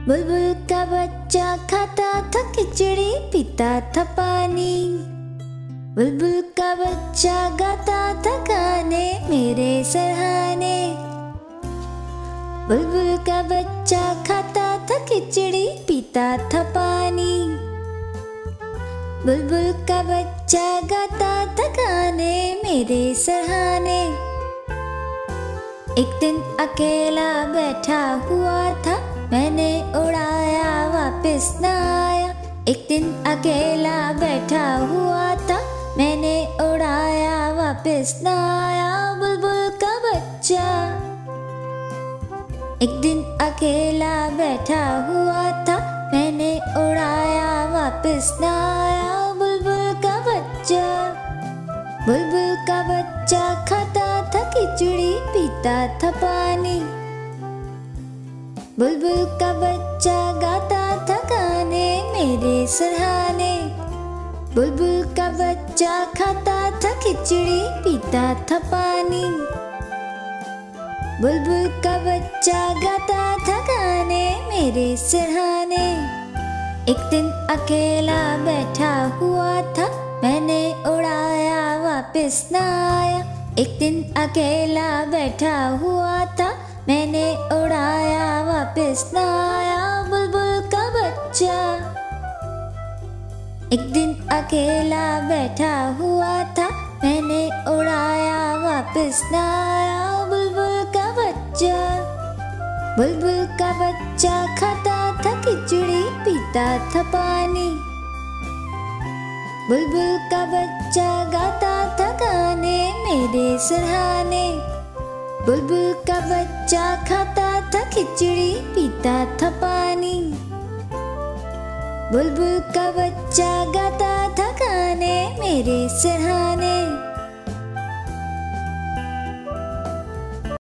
बुलबुल का बच्चा खाता था खिचड़ी पीता था पानी। बुलबुल का बच्चा गाता था गाने मेरे सराहने। बुलबुल का बच्चा खाता था खिचड़ी पीता था पानी। बुलबुल का बच्चा गाता था गाने मेरे सराहने। एक दिन अकेला बैठा हुआ था, मैंने उड़ाया वापस न आया। एक दिन अकेला बैठा हुआ था, मैंने उड़ाया वापस न आया। बुलबुल का बच्चा एक दिन अकेला बैठा हुआ था, मैंने उड़ाया वापस न आया। बुलबुल का बच्चा, बुलबुल का बच्चा खाता था खिचड़ी पीता था पानी। बुलबुल का बच्चा गाता था गाने मेरे सराहने। बुलबुल का बच्चा खाता था खिचड़ी पीता था पानी। बुलबुल का बच्चा गाता था गाने मेरे सराहने। एक दिन अकेला बैठा हुआ था, मैंने उड़ाया वापस न आया। एक दिन अकेला बैठा हुआ था, मैंने उड़ाया वापस न आया। बुलबुल का बच्चा एक दिन अकेला बैठा हुआ था, मैंने उड़ाया वापस न आया। बुलबुल का बच्चा, बुलबुल का बच्चा खाता था खिचड़ी पीता था पानी। बुलबुल का बच्चा गाता था गाने मेरे सराहने। बुलबुल का बच्चा खाता था खिचड़ी पीता था पानी। बुलबुल का बच्चा गाता था गाने मेरे सराहने।